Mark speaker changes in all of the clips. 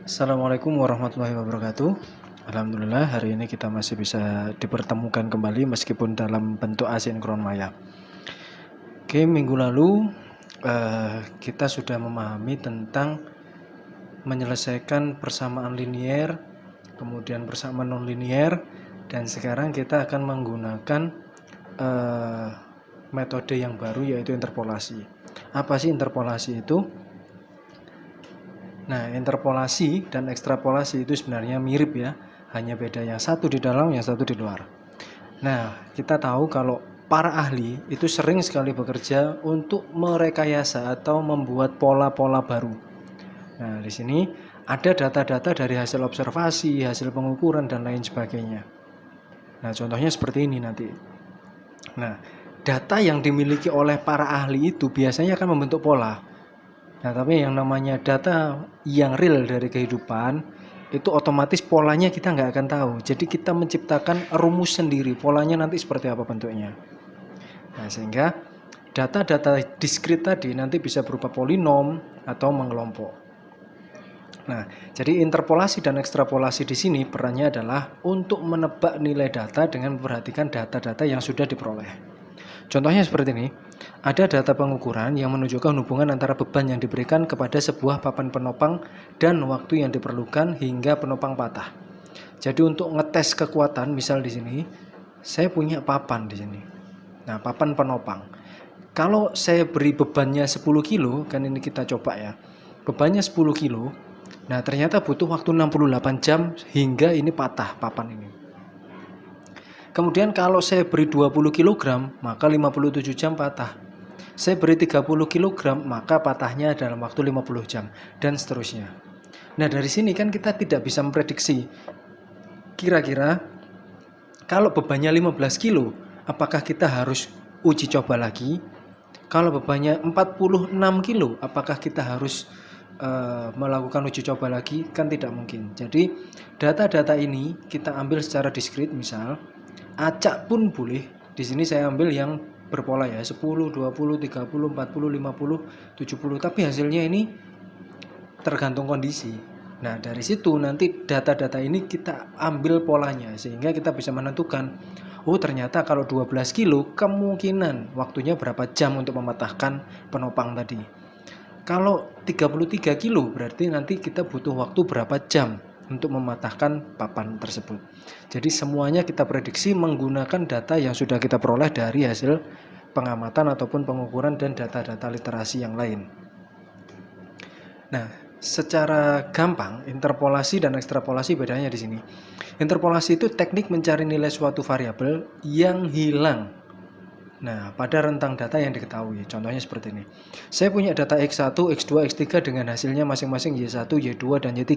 Speaker 1: Assalamualaikum warahmatullahi wabarakatuh. Alhamdulillah hari ini kita masih bisa dipertemukan kembali meskipun dalam bentuk asinkron maya. Oke, minggu lalu kita sudah memahami tentang menyelesaikan persamaan linier, kemudian persamaan nonlinier, dan sekarang kita akan menggunakan metode yang baru yaitu interpolasi. Apa sih interpolasi itu? Nah, interpolasi dan ekstrapolasi itu sebenarnya mirip ya, hanya beda yang satu di dalam, yang satu di luar. Nah, kita tahu kalau para ahli itu sering sekali bekerja untuk merekayasa atau membuat pola-pola baru. Nah, di sini ada data-data dari hasil observasi, hasil pengukuran, dan lain sebagainya. Nah, contohnya seperti ini nanti. Nah, data yang dimiliki oleh para ahli itu biasanya akan membentuk pola. Nah, tapi yang namanya data yang real dari kehidupan, itu otomatis polanya kita nggak akan tahu. Jadi kita menciptakan rumus sendiri, polanya nanti seperti apa bentuknya. Nah, sehingga data-data diskrit tadi nanti bisa berupa polinom atau mengelompok. Nah, jadi interpolasi dan ekstrapolasi di sini perannya adalah untuk menebak nilai data dengan memperhatikan data-data yang sudah diperoleh. Contohnya seperti ini, ada data pengukuran yang menunjukkan hubungan antara beban yang diberikan kepada sebuah papan penopang dan waktu yang diperlukan hingga penopang patah. Jadi untuk ngetes kekuatan, misal di sini, saya punya papan di sini. Nah, papan penopang. Kalau saya beri bebannya 10 kilo, kan ini kita coba ya. Bebannya 10 kilo, nah ternyata butuh waktu 68 jam hingga ini patah papan ini. Kemudian kalau saya beri 20 kg, maka 57 jam patah. Saya beri 30 kg, maka patahnya dalam waktu 50 jam, dan seterusnya. Nah, dari sini kan kita tidak bisa memprediksi. Kira-kira kalau bebannya 15 kg, apakah kita harus uji coba lagi? Kalau bebannya 46 kg, apakah kita harus melakukan uji coba lagi? Kan tidak mungkin. Jadi, data-data ini kita ambil secara diskrit, misal acak pun boleh. Di sini saya ambil yang berpola ya, 10, 20, 30, 40, 50, 70. Tapi hasilnya ini tergantung kondisi. Nah, dari situ nanti data-data ini kita ambil polanya sehingga kita bisa menentukan, oh ternyata kalau 12 kilo kemungkinan waktunya berapa jam untuk mematahkan penopang tadi. Kalau 33 kilo berarti nanti kita butuh waktu berapa jam untuk mematahkan papan tersebut. Jadi semuanya kita prediksi menggunakan data yang sudah kita peroleh dari hasil pengamatan ataupun pengukuran dan data-data literasi yang lain. Nah, secara gampang interpolasi dan ekstrapolasi bedanya di sini. Interpolasi itu teknik mencari nilai suatu variabel yang hilang. Nah, pada rentang data yang diketahui, contohnya seperti ini. Saya punya data X1, X2, X3 dengan hasilnya masing-masing Y1, Y2, dan Y3.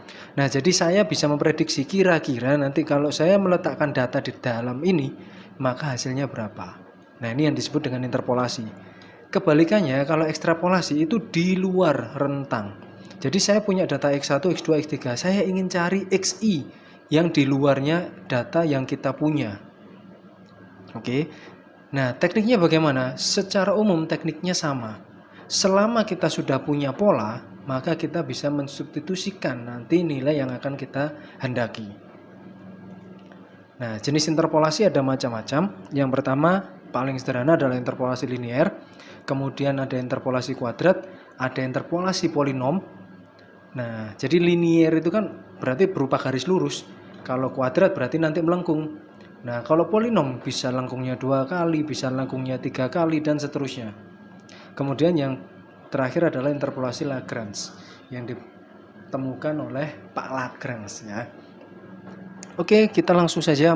Speaker 1: Nah, jadi saya bisa memprediksi kira-kira nanti kalau saya meletakkan data di dalam ini, maka hasilnya berapa. Nah, ini yang disebut dengan interpolasi. Kebalikannya, kalau ekstrapolasi itu di luar rentang. Jadi saya punya data X1, X2, X3. Saya ingin cari XI yang di luarnya data yang kita punya. Oke. Nah, tekniknya bagaimana? Secara umum tekniknya sama. Selama kita sudah punya pola, maka kita bisa mensubstitusikan nanti nilai yang akan kita hendaki. Nah, jenis interpolasi ada macam-macam. Yang pertama, paling sederhana adalah interpolasi linier. Kemudian ada interpolasi kuadrat, ada interpolasi polinom. Nah, jadi linier itu kan berarti berupa garis lurus. Kalau kuadrat berarti nanti melengkung. Nah, kalau polinom bisa lengkungnya 2 kali, bisa lengkungnya 3 kali, dan seterusnya. Kemudian yang terakhir adalah interpolasi Lagrange yang ditemukan oleh Pak Lagrange ya. Oke, kita langsung saja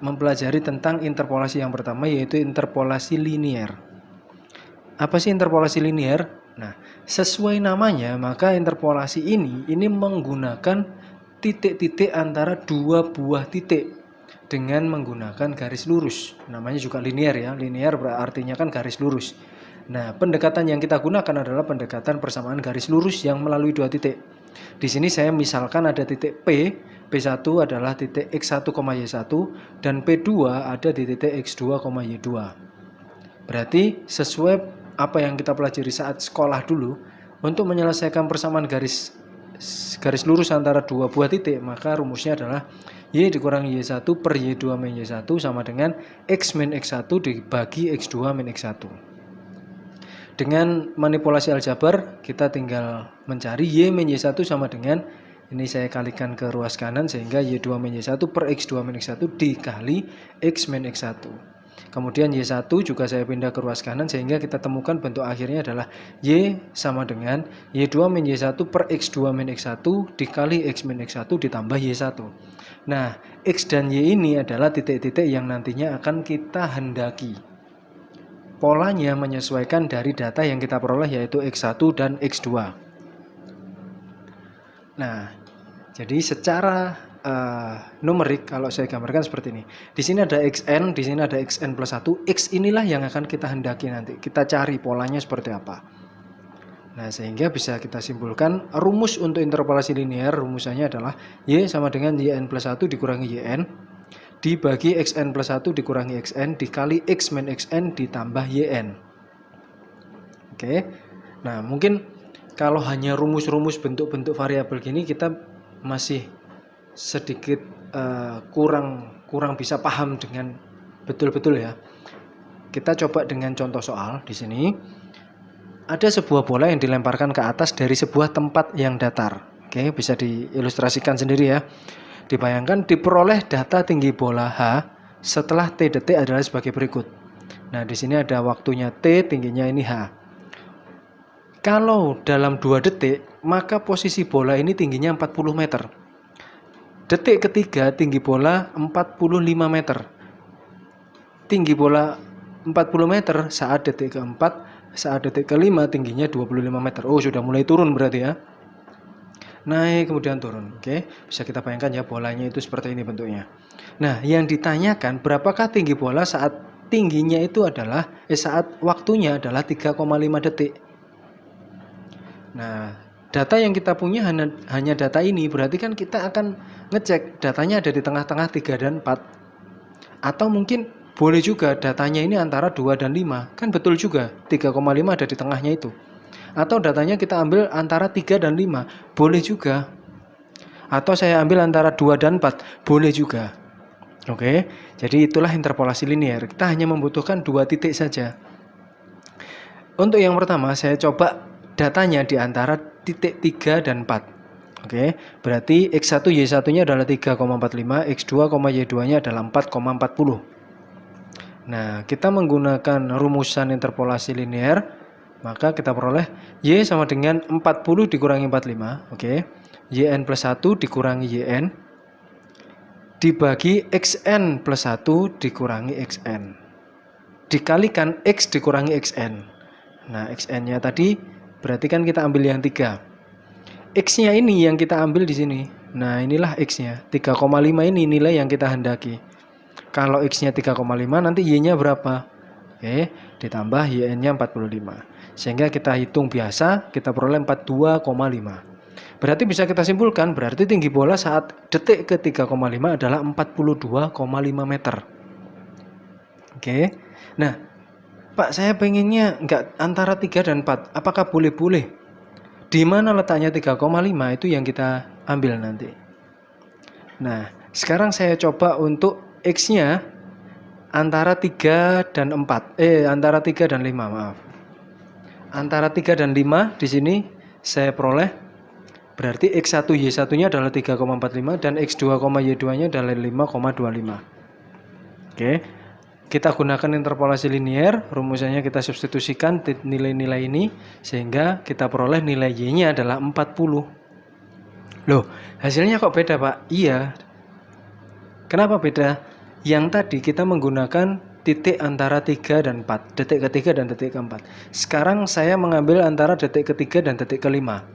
Speaker 1: mempelajari tentang interpolasi yang pertama, yaitu interpolasi linier. Apa sih interpolasi linier? Nah, sesuai namanya, maka interpolasi ini menggunakan titik-titik antara dua buah titik dengan menggunakan garis lurus. Namanya juga linier ya. Linier artinya kan garis lurus. Nah, pendekatan yang kita gunakan adalah pendekatan persamaan garis lurus yang melalui dua titik. Di sini saya misalkan ada titik P, P1 adalah titik X1, Y1, dan P2 ada di titik X2, Y2. Berarti sesuai apa yang kita pelajari saat sekolah dulu, Untuk menyelesaikan persamaan garis lurus antara dua buah titik, maka rumusnya adalah Y dikurangi Y1 per Y2 min Y1 sama dengan X min X1 dibagi X2 min X1. Dengan manipulasi aljabar, kita tinggal mencari Y min Y1 sama dengan, ini saya kalikan ke ruas kanan sehingga Y2 min Y1 per X2 min X1 dikali X min X1. Kemudian Y1 juga saya pindah ke ruas kanan sehingga kita temukan bentuk akhirnya adalah Y sama dengan Y2 min Y1 per X2 min X1 dikali X min X1 ditambah Y1. Nah, X dan Y ini adalah titik-titik yang nantinya akan kita hendaki. Polanya menyesuaikan dari data yang kita peroleh yaitu X1 dan X2. Nah, jadi secara numerik kalau saya gambarkan seperti ini. Di sini ada xn, di sini ada xn plus 1. X inilah yang akan kita hendaki nanti. Kita cari polanya seperti apa. Nah, sehingga bisa kita simpulkan rumus untuk interpolasi linear rumusannya adalah Y sama dengan YN plus 1 dikurangi YN dibagi xn plus 1 dikurangi xn dikali x min xn ditambah YN. Oke. Nah, mungkin kalau hanya rumus-rumus bentuk-bentuk variabel gini kita masih sedikit kurang bisa paham dengan betul-betul ya. Kita coba dengan contoh soal di sini. Ada sebuah bola yang dilemparkan ke atas dari sebuah tempat yang datar. Oke, bisa diilustrasikan sendiri ya. Dibayangkan diperoleh data tinggi bola H setelah T detik adalah sebagai berikut. Nah, di sini ada waktunya T, tingginya ini H. Kalau dalam 2 detik, maka posisi bola ini tingginya 40 meter. Detik ketiga tinggi bola 45 meter. Tinggi bola 40 meter saat detik keempat, saat detik kelima tingginya 25 meter. Oh, sudah mulai turun berarti ya. Naik kemudian turun. Oke, bisa kita bayangkan ya bolanya itu seperti ini bentuknya. Nah, yang ditanyakan berapakah tinggi bola saat tingginya itu adalah saat waktunya adalah 3,5 detik. Nah, data yang kita punya hanya data ini, berarti kan kita akan ngecek datanya ada di tengah-tengah 3 dan 4. Atau mungkin boleh juga datanya ini antara 2 dan 5. Kan betul juga, 3,5 ada di tengahnya itu. Atau datanya kita ambil antara 3 dan 5, boleh juga. Atau saya ambil antara 2 dan 4, boleh juga. Oke, jadi itulah interpolasi linear. Kita hanya membutuhkan 2 titik saja. Untuk yang pertama, saya coba datanya di antara titik 3 dan 4. Oke, berarti X1 Y1-nya adalah 3,45, X2, Y2-nya adalah 4,40. Nah, kita menggunakan rumusan interpolasi linear, maka kita peroleh Y sama dengan 40 dikurangi 45. Oke, YN plus 1 dikurangi YN dibagi XN plus 1 dikurangi XN dikalikan X dikurangi XN. Nah, XN-nya tadi berarti kan kita ambil yang 3. X-nya ini yang kita ambil di sini. Nah, inilah X-nya. 3,5 ini nilai yang kita hendaki. Kalau X-nya 3,5 nanti Y-nya berapa? Oke, ditambah YN-nya 45. Sehingga kita hitung biasa, kita peroleh 42,5. Berarti bisa kita simpulkan, berarti tinggi bola saat detik ke 3,5 adalah 42,5 meter. Oke. Nah, Pak, saya pengennya enggak antara 3 dan 4. Apakah boleh-boleh? Di mana letaknya 3,5 itu yang kita ambil nanti. Nah, sekarang saya coba untuk X-nya antara 3 dan 4. Antara 3 dan 5, maaf. Antara 3 dan 5 di sini saya peroleh berarti X1 Y1-nya adalah 3,45 dan X2, Y2-nya adalah 5,25. Oke. Kita gunakan interpolasi linear, rumusannya kita substitusikan nilai-nilai ini sehingga kita peroleh nilai Y-nya adalah 40. Loh, hasilnya kok beda, Pak? Iya. Kenapa beda? Yang tadi kita menggunakan titik antara 3 dan 4, detik ketiga dan detik keempat. Sekarang saya mengambil antara detik ketiga dan detik kelima.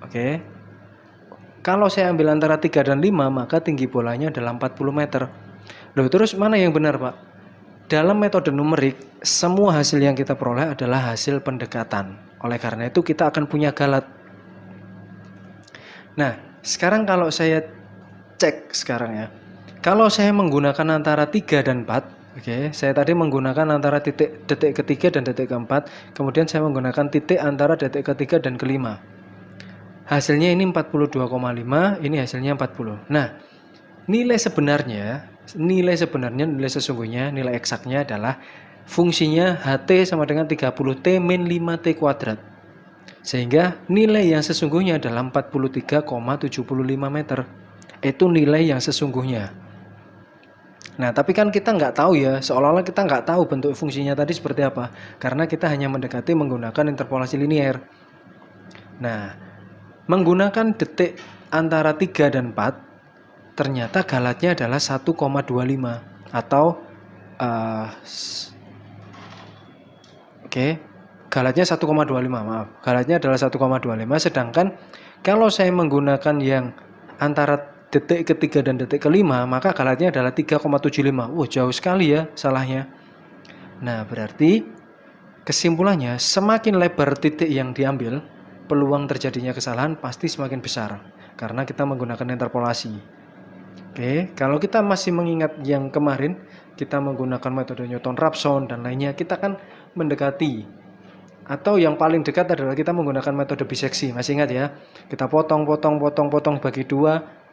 Speaker 1: Oke. Kalau saya ambil antara 3 dan 5, maka tinggi bolanya adalah 40 meter. Loh, terus mana yang benar, Pak? Dalam metode numerik, semua hasil yang kita peroleh adalah hasil pendekatan. Oleh karena itu kita akan punya galat. Nah, sekarang kalau saya cek sekarang ya. Kalau saya menggunakan antara 3 dan 4, Oke, saya tadi menggunakan antara detik ketiga dan detik keempat, kemudian saya menggunakan titik antara detik ketiga dan kelima. Hasilnya ini 42,5, ini hasilnya 40. Nah, nilai sesungguhnya, nilai eksaknya adalah fungsinya HT sama dengan 30T min 5T kuadrat. Sehingga nilai yang sesungguhnya adalah 43,75 meter. Itu nilai yang sesungguhnya. Nah, tapi kan kita nggak tahu ya, seolah-olah kita nggak tahu bentuk fungsinya tadi seperti apa, karena kita hanya mendekati menggunakan interpolasi linier. Nah, menggunakan detik antara 3 dan 4, ternyata galatnya adalah 1,25 atau galatnya 1,25, maaf. Galatnya adalah 1,25, sedangkan kalau saya menggunakan yang antara detik ketiga dan detik kelima, maka galatnya adalah 3,75. Jauh sekali ya salahnya. Nah, berarti kesimpulannya semakin lebar titik yang diambil, peluang terjadinya kesalahan pasti semakin besar karena kita menggunakan interpolasi. Kalau kita masih mengingat yang kemarin, kita menggunakan metode Newton-Raphson dan lainnya, kita kan mendekati, atau yang paling dekat adalah kita menggunakan metode biseksi. Masih ingat ya? Kita potong bagi 2.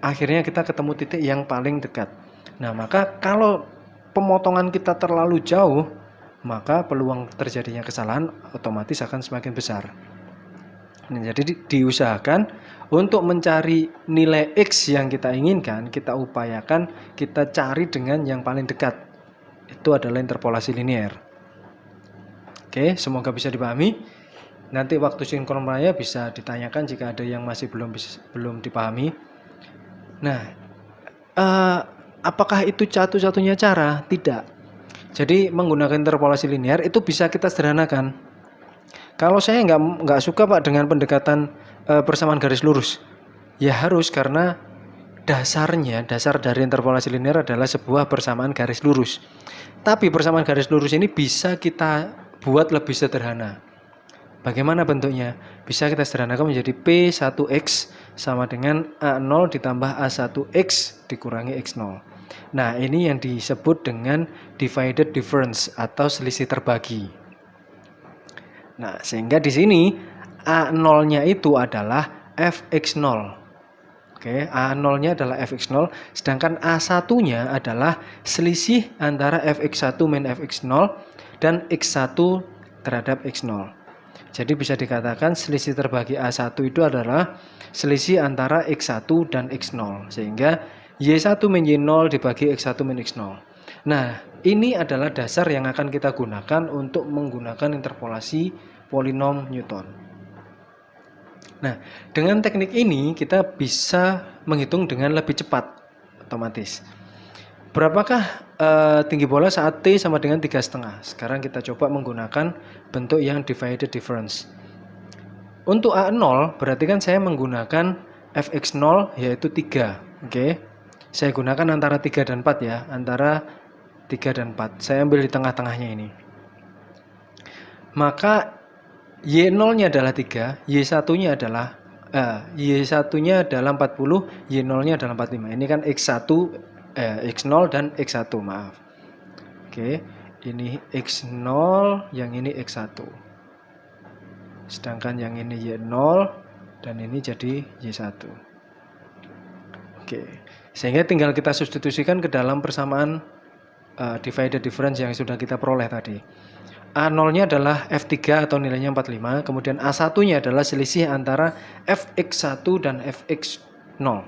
Speaker 1: Akhirnya kita ketemu titik yang paling dekat. Nah, maka kalau pemotongan kita terlalu jauh, maka peluang terjadinya kesalahan otomatis akan semakin besar. Nah, jadi diusahakan untuk mencari nilai X yang kita inginkan, kita upayakan kita cari dengan yang paling dekat. Itu adalah interpolasi linier. Semoga bisa dipahami. Nanti waktu sinkron raya bisa ditanyakan jika ada yang masih belum dipahami. Nah, apakah itu satu-satunya cara? Tidak. Jadi menggunakan interpolasi linier itu bisa kita sederhanakan. Kalau saya nggak suka Pak dengan pendekatan persamaan garis lurus, ya harus, karena dasar dari interpolasi linier adalah sebuah persamaan garis lurus. Tapi persamaan garis lurus ini bisa kita buat lebih sederhana. Bagaimana bentuknya? Bisa kita sederhanakan menjadi P1X sama dengan A0 ditambah A1X dikurangi X0. Nah, ini yang disebut dengan divided difference atau selisih terbagi. Nah, sehingga di sini A0-nya itu adalah Fx0. A0-nya adalah Fx0, sedangkan A1-nya adalah selisih antara Fx1 min Fx0 dan X1 terhadap X0. Jadi bisa dikatakan selisih terbagi A1 itu adalah selisih antara X1 dan X0. Sehingga Y1 min Y0 dibagi X1 min X0. Nah, ini adalah dasar yang akan kita gunakan untuk menggunakan interpolasi polinom Newton. Nah, dengan teknik ini kita bisa menghitung dengan lebih cepat otomatis. Berapakah tinggi bola saat T sama dengan 3,5? Sekarang kita coba menggunakan bentuk yang divided difference. Untuk A0 berarti kan saya menggunakan Fx0 yaitu 3. Saya gunakan antara 3 dan 4 ya, antara 3 dan 4. Saya ambil di tengah-tengahnya ini. Maka Y0-nya adalah 3, Y1-nya adalah Y1-nya adalah 40, Y0-nya adalah 45. Ini kan X1 X0 dan X1, maaf. Ini X0, yang ini X1. Sedangkan yang ini Y0 dan ini jadi Y1. Sehingga tinggal kita substitusikan ke dalam persamaan divided difference yang sudah kita peroleh tadi. A0-nya adalah F3 atau nilainya 45, kemudian A1-nya adalah selisih antara Fx1 dan Fx0.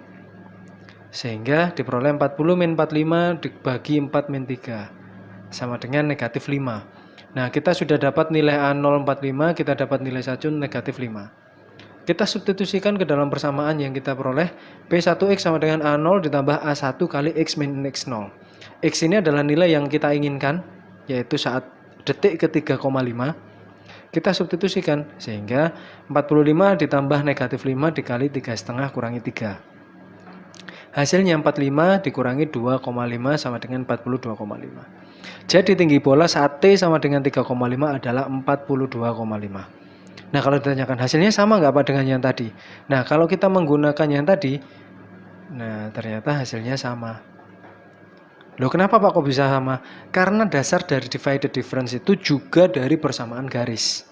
Speaker 1: Sehingga diperoleh 40 min 45 dibagi 4 min 3 sama dengan negatif 5. Nah, kita sudah dapat nilai A0 45, kita dapat nilai 1 negatif 5. Kita substitusikan ke dalam persamaan yang kita peroleh. P1X sama dengan A0 ditambah A1 kali X min X0. X ini adalah nilai yang kita inginkan, yaitu saat detik ke 3,5. Kita substitusikan, sehingga 45 ditambah negatif 5 dikali 3,5 kurangi 3. Hasilnya 45 dikurangi 2,5 sama dengan 42,5. Jadi tinggi bola saat T sama dengan 3,5 adalah 42,5. Nah, kalau ditanyakan hasilnya sama nggak Pak dengan yang tadi? Nah, kalau kita menggunakan yang tadi, nah ternyata hasilnya sama. Loh, kenapa Pak kok bisa sama? Karena dasar dari divided difference itu juga dari persamaan garis.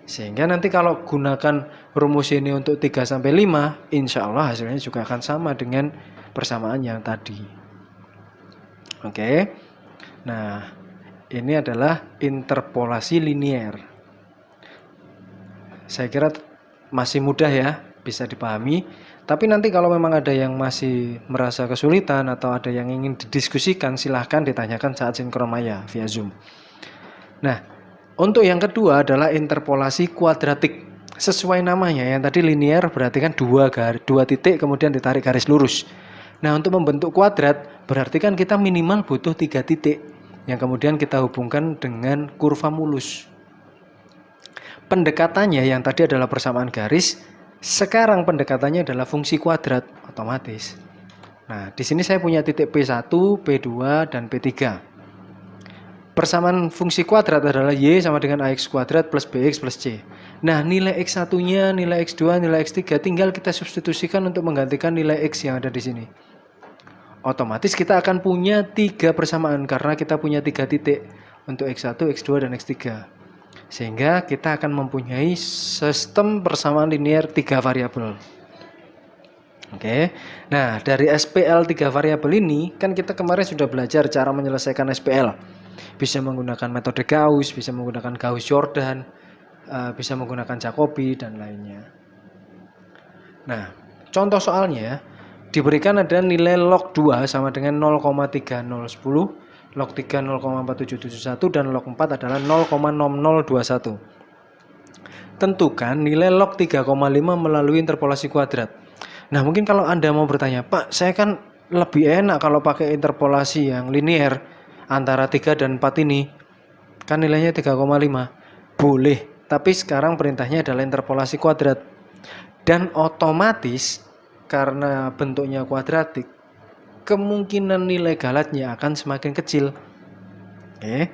Speaker 1: Sehingga nanti kalau gunakan rumus ini untuk 3 sampai 5, insya Allah hasilnya juga akan sama dengan persamaan yang tadi. Oke. Nah, ini adalah interpolasi linier. Saya kira masih mudah ya, bisa dipahami. Tapi nanti kalau memang ada yang masih merasa kesulitan atau ada yang ingin didiskusikan, silahkan ditanyakan saat sinkron maya via Zoom. Nah, untuk yang kedua adalah interpolasi kuadratik. Sesuai namanya, yang tadi linier berarti kan dua titik kemudian ditarik garis lurus. Nah, untuk membentuk kuadrat berarti kan kita minimal butuh 3 titik yang kemudian kita hubungkan dengan kurva mulus. Pendekatannya yang tadi adalah persamaan garis, sekarang pendekatannya adalah fungsi kuadrat otomatis. Nah, di sini saya punya titik P1, P2, dan P3. Persamaan fungsi kuadrat adalah Y sama dengan AX kuadrat plus BX plus C. Nah, nilai X1-nya, nilai X2, nilai X3 tinggal kita substitusikan untuk menggantikan nilai X yang ada di sini. Otomatis kita akan punya 3 persamaan karena kita punya 3 titik untuk X1, X2, dan X3. Sehingga kita akan mempunyai sistem persamaan linear 3 variabel. Oke. Nah, dari SPL 3 variabel ini kan kita kemarin sudah belajar cara menyelesaikan SPL. Bisa menggunakan metode Gauss, bisa menggunakan Gauss-Jordan, bisa menggunakan Jacobi dan lainnya. Nah, contoh soalnya diberikan ada nilai log 2 sama dengan 0,3010, log 3 0,4771 dan log 4 adalah 0,0021. Tentukan nilai log 3,5 melalui interpolasi kuadrat. Nah, mungkin kalau Anda mau bertanya, Pak, saya kan lebih enak kalau pakai interpolasi yang linear antara 3 dan 4 ini. Kan nilainya 3,5. Boleh, tapi sekarang perintahnya adalah interpolasi kuadrat. Dan otomatis karena bentuknya kuadratik, kemungkinan nilai galatnya akan semakin kecil. Oke.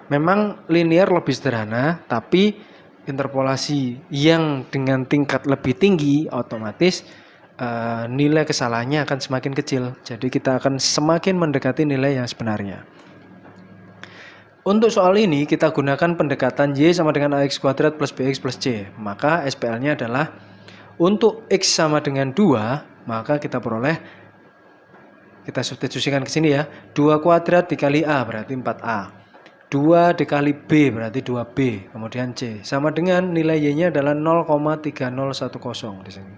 Speaker 1: Memang linear lebih sederhana, tapi interpolasi yang dengan tingkat lebih tinggi otomatis nilai kesalahannya akan semakin kecil. Jadi kita akan semakin mendekati nilai yang sebenarnya. Untuk soal ini kita gunakan pendekatan Y sama dengan AX kuadrat plus BX plus C. Maka SPL-nya adalah untuk X sama dengan 2, maka kita peroleh, kita substitusikan ke sini ya, 2 kuadrat dikali A berarti 4A, 2 dikali B berarti 2B, kemudian C sama dengan nilai Y-nya adalah 0,3010 di sini.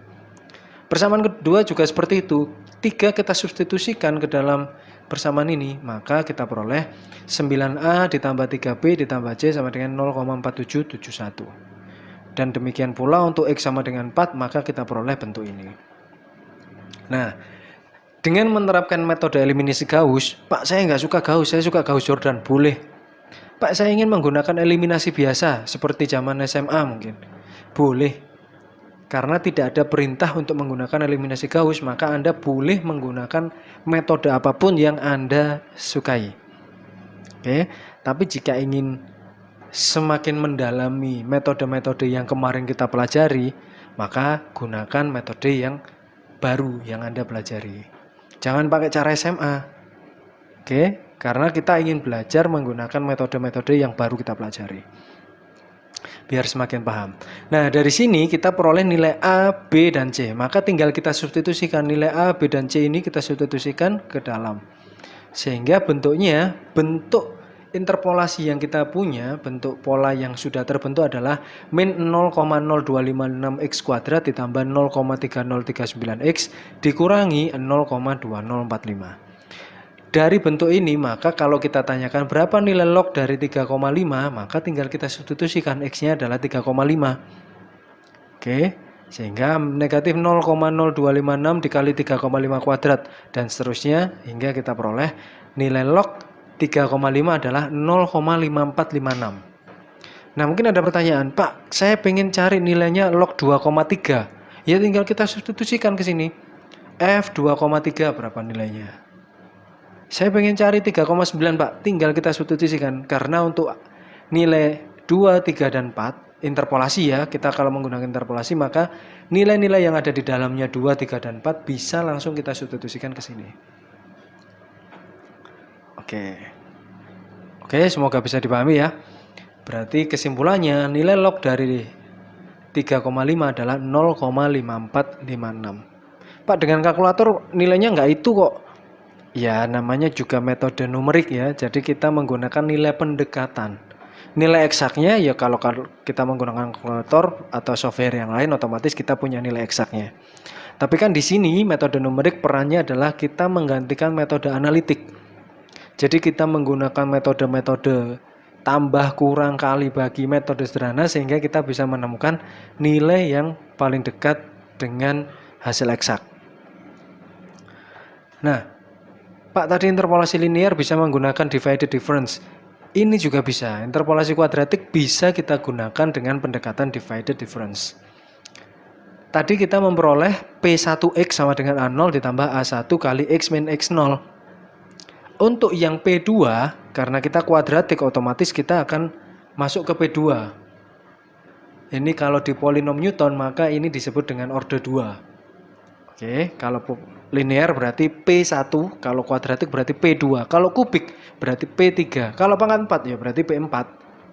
Speaker 1: Persamaan kedua juga seperti itu. 3 kita substitusikan ke dalam persamaan ini, maka kita peroleh 9A ditambah 3B ditambah C sama dengan 0,4771. Dan demikian pula untuk X sama dengan 4, maka kita peroleh bentuk ini. Nah, dengan menerapkan metode eliminasi Gauss, Pak, saya nggak suka Gauss, saya suka Gauss-Jordan. Boleh. Pak, saya ingin menggunakan eliminasi biasa seperti zaman SMA mungkin. Boleh. Karena tidak ada perintah untuk menggunakan eliminasi Gauss, maka Anda boleh menggunakan metode apapun yang Anda sukai. Oke, tapi jika ingin semakin mendalami metode-metode yang kemarin kita pelajari, maka gunakan metode yang baru yang Anda pelajari. Jangan pakai cara SMA. Oke, karena kita ingin belajar menggunakan metode-metode yang baru kita pelajari. Biar semakin paham. Nah, dari sini kita peroleh nilai A, B, dan C. Maka tinggal kita substitusikan nilai A, B, dan C ini kita substitusikan ke dalam. Sehingga bentuknya, bentuk interpolasi yang kita punya, bentuk pola yang sudah terbentuk adalah min 0,0256x kuadrat ditambah 0,3039x dikurangi 0,2045. Dari bentuk ini, maka kalau kita tanyakan berapa nilai log dari 3,5, maka tinggal kita substitusikan X-nya adalah 3,5. Oke, sehingga negatif 0,0256 dikali 3,5 kuadrat, dan seterusnya, hingga kita peroleh nilai log 3,5 adalah 0,5456. Nah, mungkin ada pertanyaan, Pak, saya pengen cari nilainya log 2,3. Ya, tinggal kita substitusikan ke sini. F 2,3 berapa nilainya? Saya pengen cari 3,9 Pak, tinggal kita substitusikan. Karena untuk nilai 2, 3, dan 4, interpolasi ya, kita kalau menggunakan interpolasi maka nilai-nilai yang ada di dalamnya 2, 3, dan 4 bisa langsung kita substitusikan ke sini. Oke. Oke, semoga bisa dipahami ya. Berarti kesimpulannya nilai log dari 3,5 adalah 0,5456. Pak, dengan kalkulator nilainya nggak itu kok. Ya, namanya juga metode numerik ya. Jadi kita menggunakan nilai pendekatan. Nilai eksaknya ya kalau kita menggunakan kalkulator atau software yang lain otomatis kita punya nilai eksaknya. Tapi kan di sini metode numerik perannya adalah kita menggantikan metode analitik. Jadi kita menggunakan metode-metode tambah, kurang, kali, bagi, metode sederhana sehingga kita bisa menemukan nilai yang paling dekat dengan hasil eksak. Nah, Pak, tadi interpolasi linear bisa menggunakan divided difference. Ini juga bisa. Interpolasi kuadratik bisa kita gunakan dengan pendekatan divided difference. Tadi kita memperoleh P1X sama dengan A0 ditambah A1 kali X min X0. Untuk yang P2, karena kita kuadratik, otomatis kita akan masuk ke P2. Ini kalau di polinom Newton, maka ini disebut dengan order 2. Oke, kalau linear berarti P1, kalau kuadratik berarti P2, kalau kubik berarti P3, kalau pangkat 4 ya berarti P4,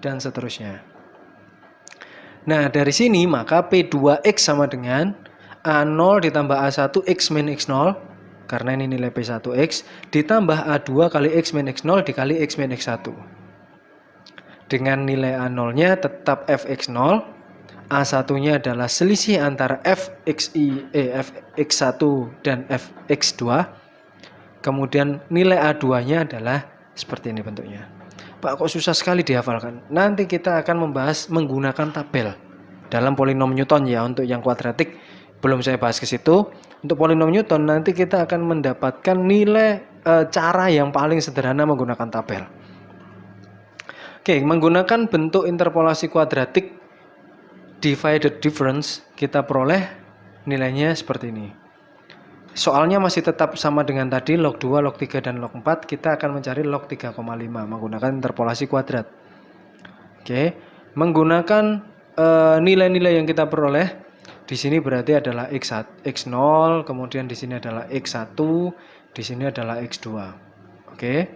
Speaker 1: dan seterusnya. Nah, dari sini maka P2X sama dengan A0 ditambah A1 X min X0, karena ini nilai P1X, ditambah A2 kali X min X0 dikali X min X1. Dengan nilai A0-nya tetap Fx0, A1-nya adalah selisih antara Fx1 dan Fx2. Kemudian nilai A2-nya adalah seperti ini bentuknya. Pak, kok susah sekali dihafalkan? Nanti kita akan membahas menggunakan tabel dalam polinom Newton ya. Untuk yang kuadratik belum saya bahas ke situ. Untuk polinom Newton nanti kita akan mendapatkan nilai cara yang paling sederhana menggunakan tabel. Oke, menggunakan bentuk interpolasi kuadratik divided difference, kita peroleh nilainya seperti ini. Soalnya masih tetap sama dengan tadi, log 2, log 3, dan log 4. Kita akan mencari log 3,5 menggunakan interpolasi kuadrat. Oke, menggunakan nilai-nilai yang kita peroleh di sini berarti adalah X0, kemudian di sini adalah X1, di sini adalah X2. Oke,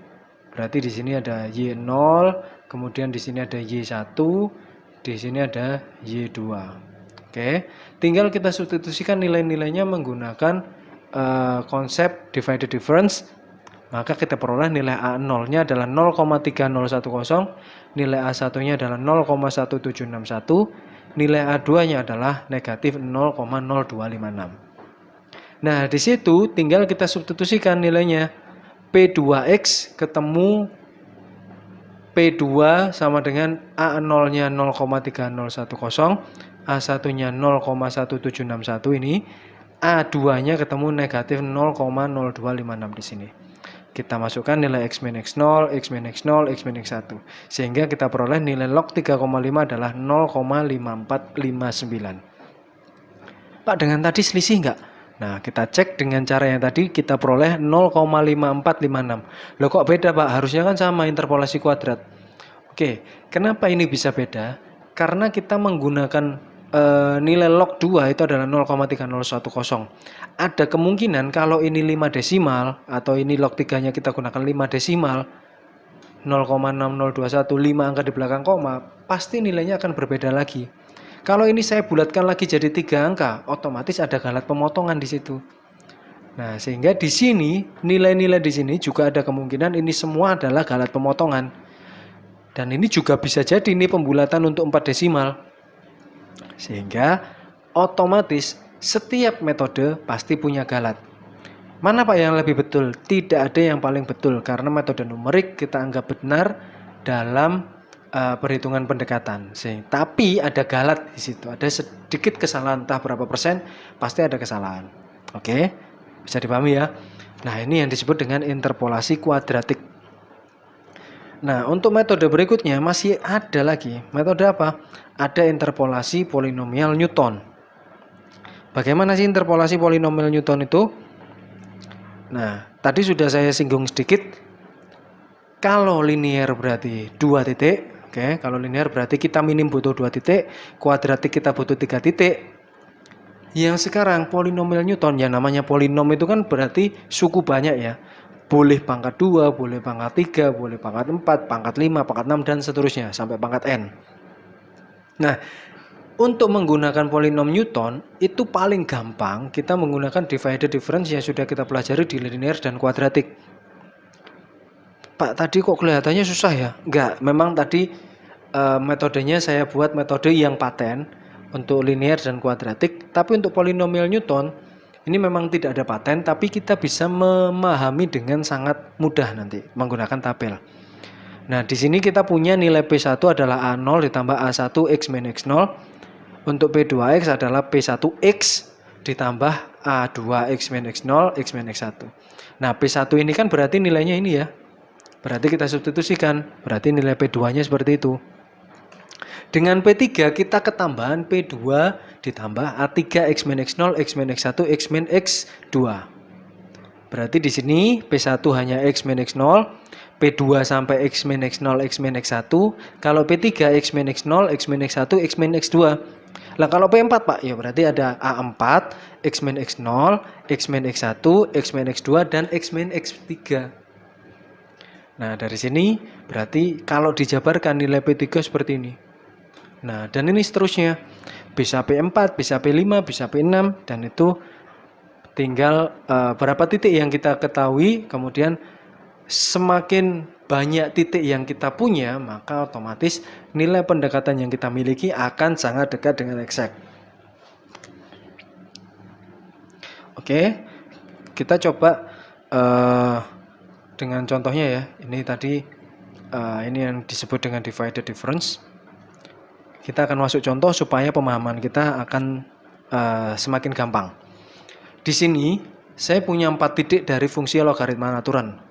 Speaker 1: berarti di sini ada Y0, kemudian di sini ada Y1, di sini ada Y2. Oke, tinggal kita substitusikan nilai-nilainya menggunakan konsep divided difference. Maka kita peroleh nilai A0-nya adalah 0,3010, nilai A1-nya adalah 0,1761, nilai A2-nya adalah negatif 0,0256. Nah, di situ tinggal kita substitusikan nilainya. P2X ketemu P2 sama dengan A0-nya 0,3010, A1-nya 0,1761 ini, A2-nya ketemu negatif 0,0256 di sini. Kita masukkan nilai X min X0, X min X0, X min X1. Sehingga kita peroleh nilai log 3,5 adalah 0,5459. Pak, dengan tadi selisih enggak? Nah, kita cek dengan cara yang tadi kita peroleh 0,5456. Loh, kok beda, Pak? Harusnya kan sama interpolasi kuadrat. Oke, kenapa ini bisa beda? Karena kita menggunakan nilai log 2 itu adalah 0,3010. Ada kemungkinan kalau ini 5 desimal atau ini log 3-nya kita gunakan 5 desimal, 0,6021, 5 angka di belakang koma, pasti nilainya akan berbeda lagi. Kalau ini saya bulatkan lagi jadi 3 angka, otomatis ada galat pemotongan di situ. Nah, sehingga di sini nilai-nilai di sini juga ada kemungkinan ini semua adalah galat pemotongan. Dan ini juga bisa jadi ini pembulatan untuk 4 desimal. Sehingga otomatis setiap metode pasti punya galat. Mana Pak yang lebih betul? Tidak ada yang paling betul karena metode numerik kita anggap benar dalam perhitungan pendekatan. Tapi ada galat di situ, ada sedikit kesalahan, entah berapa persen, pasti ada kesalahan. Oke, bisa dipahami ya. Nah, ini yang disebut dengan interpolasi kuadratik. Nah, untuk metode berikutnya masih ada lagi. Metode apa? Ada interpolasi polinomial Newton. Bagaimana sih interpolasi polinomial Newton itu? Nah, tadi sudah saya singgung sedikit. Kalau linear berarti 2 titik. Oke, kalau linear berarti kita minim butuh 2 titik, kuadratik kita butuh 3 titik. Yang sekarang polinomial Newton, ya namanya polinom itu kan berarti suku banyak ya. Boleh pangkat 2, boleh pangkat 3, boleh pangkat 4, pangkat 5, pangkat 6, dan seterusnya sampai pangkat n. Nah, untuk menggunakan polinom Newton itu paling gampang kita menggunakan divided difference yang sudah kita pelajari di linear dan kuadratik. Pak, tadi kok kelihatannya susah ya? Enggak, memang tadi metodenya saya buat metode yang paten untuk linear dan kuadratik, tapi untuk polinomial Newton ini memang tidak ada paten, tapi kita bisa memahami dengan sangat mudah nanti menggunakan tabel. Nah, di sini kita punya nilai P1 adalah A0 ditambah A1 X min X0. Untuk P2X adalah P1X ditambah A2 X min X0 X min X1. Nah, P1 ini kan berarti nilainya ini ya. Berarti kita substitusikan, berarti nilai P2-nya seperti itu. Dengan P3 kita ketambahan P2 ditambah A3 X min X0 X min X1 X min X2. Berarti di sini P1 hanya X min X0, P2 sampai X min X0 X min X1. Kalau P3 X min X0 X min X1 X min X2. Lah kalau P4 Pak, ya berarti ada A4 X min X0 X min X1 X min X2 dan X min X3. Nah, dari sini berarti kalau dijabarkan nilai P3 seperti ini. Nah, dan ini seterusnya. Bisa P4, bisa P5, bisa P6, dan itu tinggal berapa titik yang kita ketahui. Kemudian semakin banyak titik yang kita punya, maka otomatis nilai pendekatan yang kita miliki akan sangat dekat dengan exact. Oke, kita coba dengan contohnya ya. Ini tadi ini yang disebut dengan divided difference. Kita akan masuk contoh supaya pemahaman kita akan semakin gampang. Di sini saya punya 4 titik dari fungsi logaritma natural.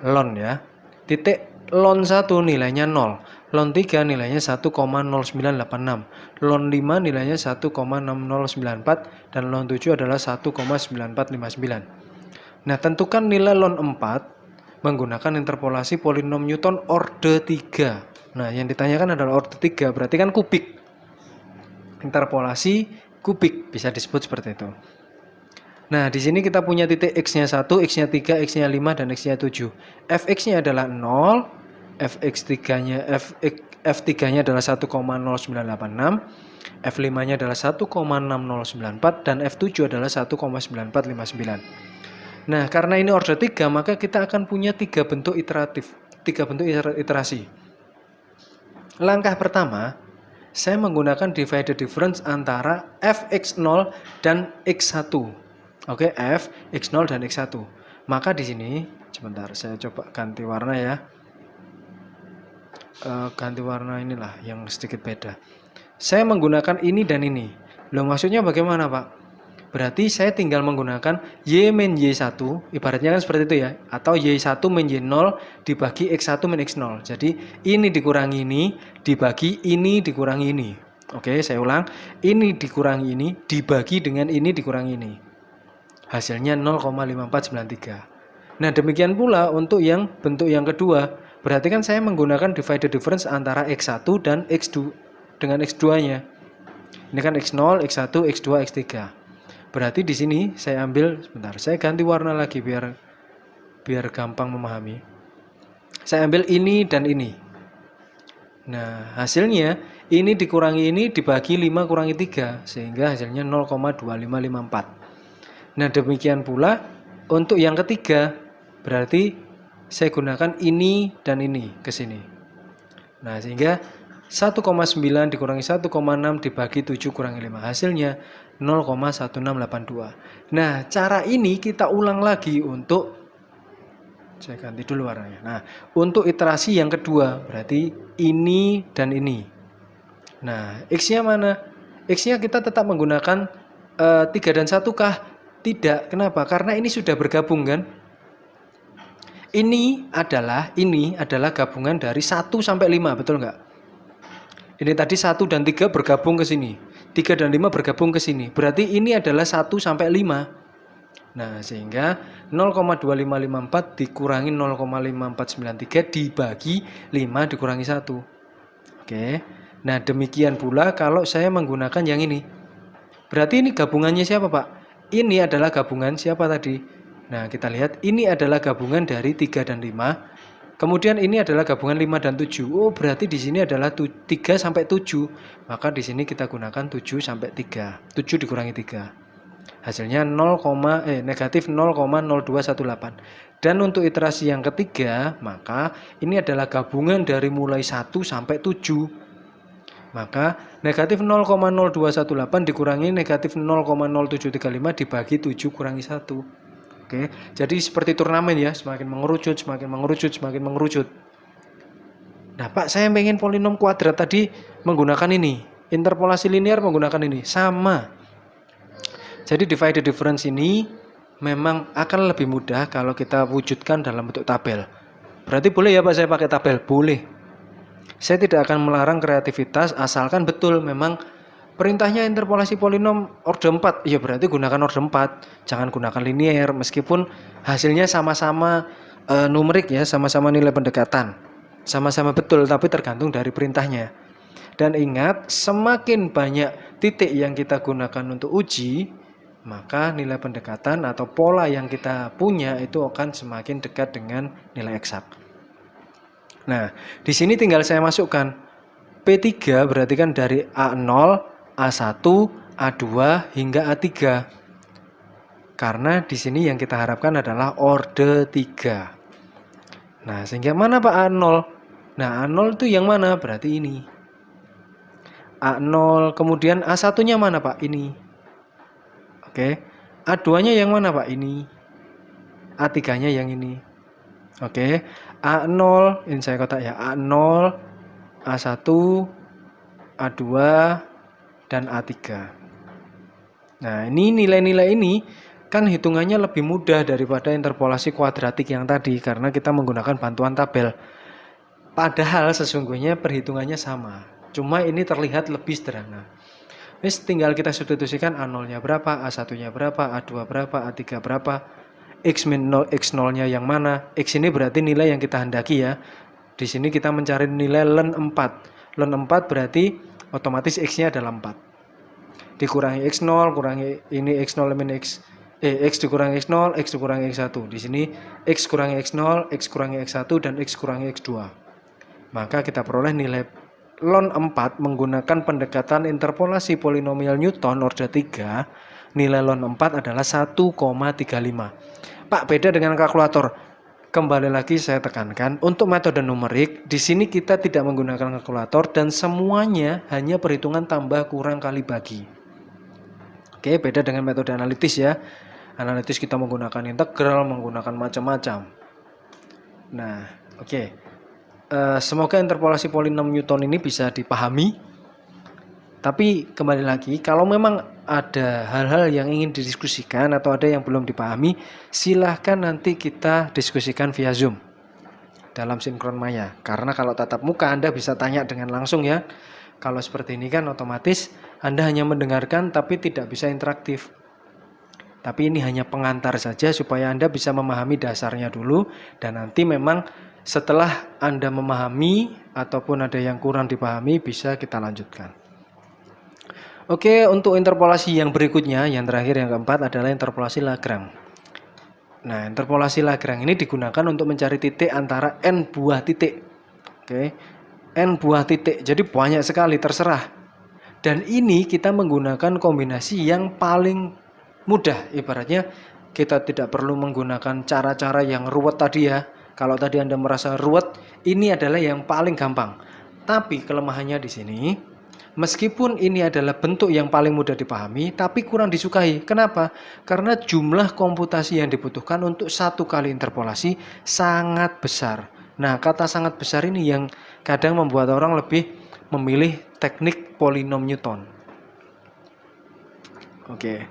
Speaker 1: Ln ya. Titik ln 1 nilainya 0, ln 3 nilainya 1,0986, ln 5 nilainya 1,6094, dan ln 7 adalah 1,9459. Nah, tentukan nilai ln 4 menggunakan interpolasi polinom Newton orde 3. Nah, yang ditanyakan adalah orde 3, berarti kan kubik. Interpolasi kubik bisa disebut seperti itu. Nah, di sini kita punya titik X-nya 1, X-nya 3, X-nya 5, dan X-nya 7. Fx-nya adalah 0, F3-nya adalah 1,0986, F5-nya adalah 1,6094, dan F7 adalah 1,9459. Nah, karena ini order 3, maka kita akan punya 3 bentuk iteratif, 3 bentuk iterasi. Langkah pertama, saya menggunakan divided difference antara Fx0 dan X1. Oke, F, X0 dan X1. Maka di sini, sebentar, saya coba ganti warna ya. Ganti warna inilah yang sedikit beda. Saya menggunakan ini dan ini. Loh, maksudnya bagaimana, Pak? Berarti saya tinggal menggunakan Y min Y1, ibaratnya kan seperti itu ya. Atau Y1 min Y0 dibagi X1 min X0. Jadi ini dikurangi ini, dibagi ini dikurangi ini. Oke, saya ulang. Ini dikurangi ini, dibagi dengan ini dikurangi ini. Hasilnya 0,5493. Nah, demikian pula untuk yang bentuk yang kedua. Berarti kan saya menggunakan divided difference antara X1 dan X2 dengan X2-nya. Ini kan X0, X1, X2, X3. Berarti di sini saya ambil, sebentar, saya ganti warna lagi biar gampang memahami. Saya ambil ini dan ini. Nah, hasilnya ini dikurangi ini dibagi 5 kurangi 3 sehingga hasilnya 0,2554. Nah, demikian pula untuk yang ketiga, berarti saya gunakan ini dan ini ke sini. Nah, sehingga 1,9 dikurangi 1,6 dibagi 7 kurangi 5. Hasilnya 0,1682. Nah, cara ini kita ulang lagi untuk, saya ganti dulu warnanya. Nah, untuk iterasi yang kedua, berarti ini dan ini. Nah, X-nya mana? X-nya kita tetap menggunakan 3 dan 1 kah? Tidak. Kenapa? Karena ini sudah bergabung kan? Ini adalah gabungan dari 1 sampai 5, betul nggak? Ini tadi 1 dan 3 bergabung ke sini. 3 dan 5 bergabung ke sini. Berarti ini adalah 1 sampai 5. Nah, sehingga 0,2554 dikurangi 0,5493 dibagi 5 dikurangi 1. Oke. Nah, demikian pula kalau saya menggunakan yang ini. Berarti ini gabungannya siapa, Pak? Ini adalah gabungan siapa tadi? Nah, kita lihat ini adalah gabungan dari 3 dan 5. Kemudian ini adalah gabungan 5 dan 7. Oh, berarti di sini adalah 3 sampai 7. Maka di sini kita gunakan 7 sampai 3. 7 dikurangi 3. Hasilnya negatif 0,0218. Dan untuk iterasi yang ketiga, maka ini adalah gabungan dari mulai 1 sampai 7. Maka negatif 0,0218 dikurangi negatif 0,0735 dibagi 7 kurangi 1. Oke, jadi seperti turnamen ya, semakin mengerucut, semakin mengerucut, semakin mengerucut. Nah, Pak, saya pengen polinom kuadrat tadi menggunakan ini. Interpolasi linear menggunakan ini. Sama. Jadi divided difference ini memang akan lebih mudah kalau kita wujudkan dalam bentuk tabel. Berarti boleh ya Pak saya pakai tabel? Boleh. Saya tidak akan melarang kreativitas asalkan betul memang perintahnya interpolasi polinom order 4. Ya berarti gunakan order 4. Jangan gunakan linear meskipun hasilnya sama-sama numerik ya, sama-sama nilai pendekatan. Sama-sama betul tapi tergantung dari perintahnya. Dan ingat, semakin banyak titik yang kita gunakan untuk uji, maka nilai pendekatan atau pola yang kita punya itu akan semakin dekat dengan nilai eksak. Nah, di sini tinggal saya masukkan P3 berarti kan dari A0, A1, A2 hingga A3. Karena di sini yang kita harapkan adalah orde 3. Nah, sehingga mana Pak A0? Nah, A0 itu yang mana? Berarti ini. A0, kemudian A1-nya mana Pak? Ini. Oke. A2-nya yang mana Pak? Ini. A3-nya yang ini. Oke. A0, ini saya kotak ya. A0, A1, A2, dan A3. Nah, ini nilai-nilai ini kan hitungannya lebih mudah daripada interpolasi kuadratik yang tadi karena kita menggunakan bantuan tabel. Padahal sesungguhnya perhitungannya sama. Cuma ini terlihat lebih sederhana. Wis tinggal kita substitusikan A0-nya berapa, A1-nya berapa, A2 berapa, A3 berapa, X-0, X0-nya yang mana. X ini berarti nilai yang kita hendaki ya. Di sini kita mencari nilai ln 4. Ln 4 berarti otomatis X-nya adalah 4. Dikurangi X0, kurangi ini X0 min X. X dikurangi X0, X dikurangi X1. Di sini X kurangi X0, X kurangi X1, dan X kurangi X2. Maka kita peroleh nilai ln 4 menggunakan pendekatan interpolasi polinomial Newton order 3. Nilai ln 4 adalah 1,35. Pak, beda dengan kalkulator. Kembali lagi saya tekankan, untuk metode numerik, di sini kita tidak menggunakan kalkulator dan semuanya hanya perhitungan tambah kurang kali bagi. Oke, beda dengan metode analitis ya. Analitis kita menggunakan integral, menggunakan macam-macam. Nah, oke. Semoga interpolasi polinom Newton ini bisa dipahami. Tapi kembali lagi, kalau memang ada hal-hal yang ingin didiskusikan atau ada yang belum dipahami, silahkan nanti kita diskusikan via Zoom dalam sinkron maya. Karena kalau tatap muka Anda bisa tanya dengan langsung ya. Kalau seperti ini kan otomatis Anda hanya mendengarkan tapi tidak bisa interaktif. Tapi ini hanya pengantar saja supaya Anda bisa memahami dasarnya dulu. Dan nanti memang setelah Anda memahami ataupun ada yang kurang dipahami bisa kita lanjutkan. Oke, untuk interpolasi yang berikutnya, yang terakhir yang keempat adalah interpolasi Lagrange. Nah, interpolasi Lagrange ini digunakan untuk mencari titik antara n buah titik. Oke, n buah titik, jadi banyak sekali, terserah. Dan ini kita menggunakan kombinasi yang paling mudah. Ibaratnya kita tidak perlu menggunakan cara-cara yang ruwet tadi ya. Kalau tadi Anda merasa ruwet, ini adalah yang paling gampang. Tapi kelemahannya di sini, meskipun ini adalah bentuk yang paling mudah dipahami, tapi kurang disukai. Kenapa? Karena jumlah komputasi yang dibutuhkan untuk satu kali interpolasi sangat besar. Nah, kata sangat besar ini yang kadang membuat orang lebih memilih teknik polinom Newton. Oke.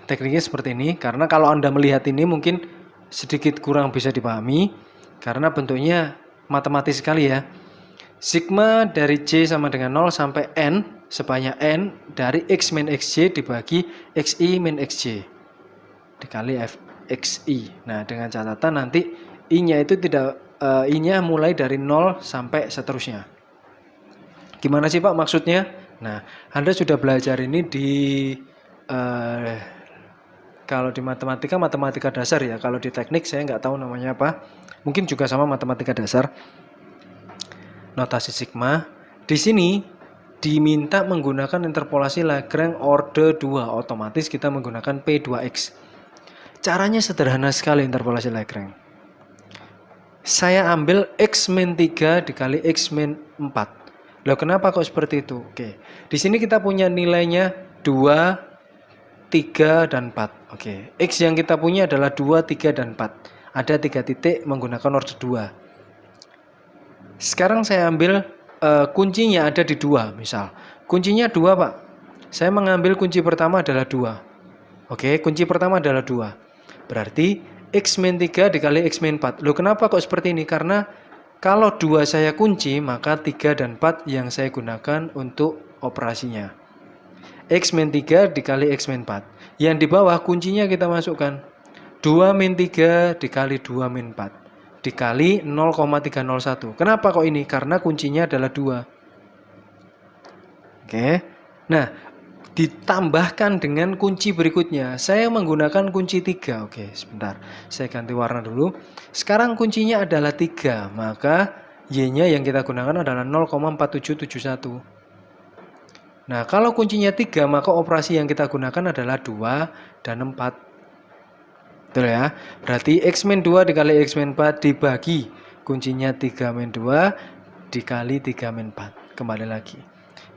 Speaker 1: Tekniknya seperti ini, karena kalau Anda melihat ini mungkin sedikit kurang bisa dipahami, karena bentuknya matematis sekali ya. Sigma dari J sama dengan 0 sampai N sebanyak N dari X min XJ dibagi XI min XJ dikali FXI. Nah, dengan catatan nanti I-nya itu tidak I-nya mulai dari 0 sampai seterusnya. Gimana sih Pak maksudnya? Nah, Anda sudah belajar ini di Kalau di matematika dasar ya. Kalau di teknik saya nggak tahu namanya apa. Mungkin juga sama matematika dasar. Notasi sigma. Di sini diminta menggunakan interpolasi Lagrange orde 2. Otomatis kita menggunakan P2X. Caranya sederhana sekali interpolasi Lagrange. Saya ambil X-3 dikali X-4. Loh, kenapa kok seperti itu? Oke. Di sini kita punya nilainya 2, 3, dan 4. Oke. X yang kita punya adalah 2, 3, dan 4. Ada 3 titik menggunakan orde 2. Sekarang saya ambil kuncinya ada di 2 misal. Kuncinya 2 Pak. Saya mengambil kunci pertama adalah 2. Oke, kunci pertama adalah 2. Berarti X-3 dikali X-4. Loh, kenapa kok seperti ini? Karena kalau 2 saya kunci, maka 3 dan 4 yang saya gunakan untuk operasinya. X-3 dikali X-4. Yang di bawah kuncinya kita masukkan. 2-3 dikali 2-4. Dikali 0,301. Kenapa kok ini? Karena kuncinya adalah 2. Oke. Nah, ditambahkan dengan kunci berikutnya. Saya menggunakan kunci 3. Oke, sebentar. Saya ganti warna dulu. Sekarang kuncinya adalah 3. Maka Y-nya yang kita gunakan adalah 0,4771. Nah, kalau kuncinya 3, maka operasi yang kita gunakan adalah 2 dan 4. Betul ya. Berarti X-2 dikali X-4 dibagi kuncinya 3-2 dikali 3-4. Kembali lagi.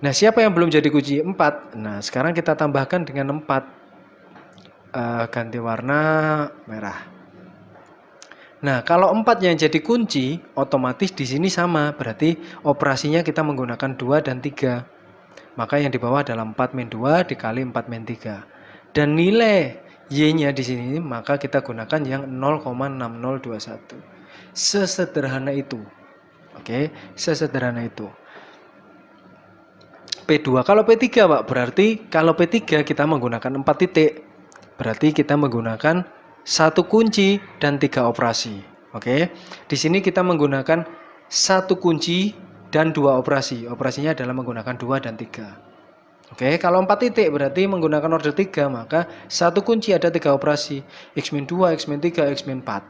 Speaker 1: Nah, siapa yang belum jadi kunci 4? Nah, sekarang kita tambahkan dengan 4. Ganti warna merah. Nah, kalau 4 yang jadi kunci, otomatis di sini sama. Berarti operasinya kita menggunakan 2 dan 3. Maka yang di bawah adalah 4-2 dikali 4-3. Dan nilai Y-nya di sini maka kita gunakan yang 0,6021. Sesederhana itu. Oke, sesederhana itu. P2. Kalau P3 Pak, berarti kalau P3 kita menggunakan 4 titik. Berarti kita menggunakan 1 kunci dan 3 operasi. Oke. Di sini kita menggunakan 1 kunci dan 2 operasi. Operasinya adalah menggunakan 2 dan 3. Oke, kalau 4 titik berarti menggunakan orde 3, maka 1 kunci ada 3 operasi. X-2, X-3, X-4.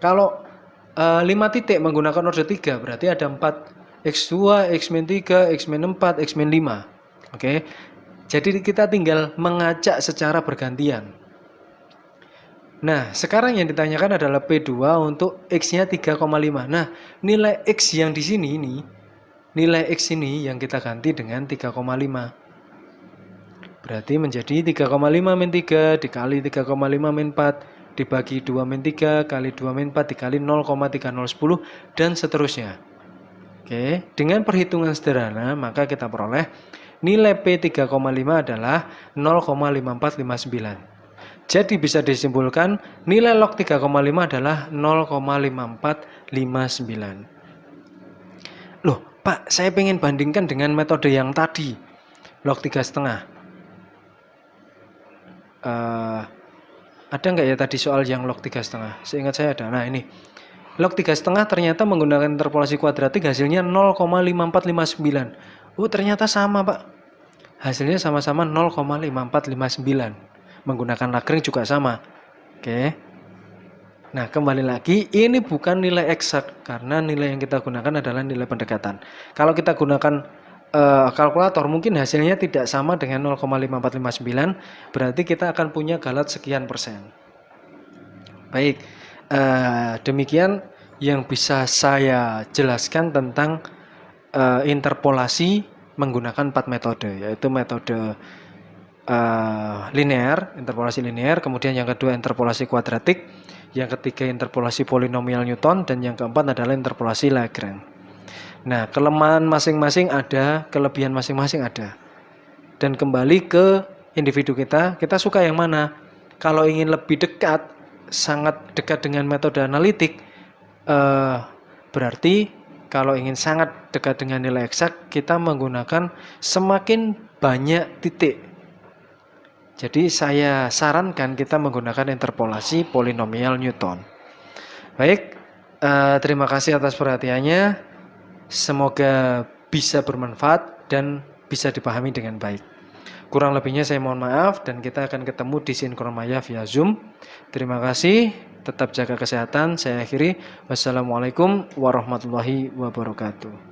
Speaker 1: Kalau 5 titik menggunakan orde 3, berarti ada 4. X2, X-3, X-4, X-5. Oke, jadi kita tinggal mengacak secara bergantian. Nah, sekarang yang ditanyakan adalah P2 untuk X-nya 3,5. Nah, nilai X yang di sini ini, nilai X ini yang kita ganti dengan 3,5. Berarti menjadi 3,5-3 dikali 3,5-4 dibagi 2-3 kali 2-4 dikali 0,3010 dan seterusnya. Oke, dengan perhitungan sederhana maka kita peroleh nilai P3,5 adalah 0,5459. Jadi bisa disimpulkan nilai log 3,5 adalah 0,5459. Loh, Pak, saya pengen bandingkan dengan metode yang tadi, log 3,5. Ada nggak ya tadi soal yang log 3,5? Seingat saya ada. Nah, ini log 3,5 ternyata menggunakan interpolasi kuadratik hasilnya 0,5459. Oh, ternyata sama Pak. Hasilnya sama-sama 0,5459. Menggunakan Lagrange juga sama. Oke. Nah, kembali lagi, ini bukan nilai eksak karena nilai yang kita gunakan adalah nilai pendekatan. Kalau kita gunakan kalkulator mungkin hasilnya tidak sama dengan 0,5459, berarti kita akan punya galat sekian persen. Baik, demikian yang bisa saya jelaskan tentang interpolasi menggunakan 4 metode, yaitu metode linear, interpolasi linear, kemudian yang kedua interpolasi kuadratik, yang ketiga interpolasi polinomial Newton, dan yang keempat adalah interpolasi Lagrange. Nah, kelemahan masing-masing ada, kelebihan masing-masing ada. Dan kembali ke individu kita suka yang mana? Kalau ingin lebih dekat, sangat dekat dengan metode analitik, berarti kalau ingin sangat dekat dengan nilai eksak, kita menggunakan semakin banyak titik. Jadi saya sarankan kita menggunakan interpolasi polinomial Newton. Baik, terima kasih atas perhatiannya. Semoga bisa bermanfaat dan bisa dipahami dengan baik. Kurang lebihnya saya mohon maaf dan kita akan ketemu di Sinkron Maya via Zoom. Terima kasih, tetap jaga kesehatan. Saya akhiri. Wassalamualaikum warahmatullahi wabarakatuh.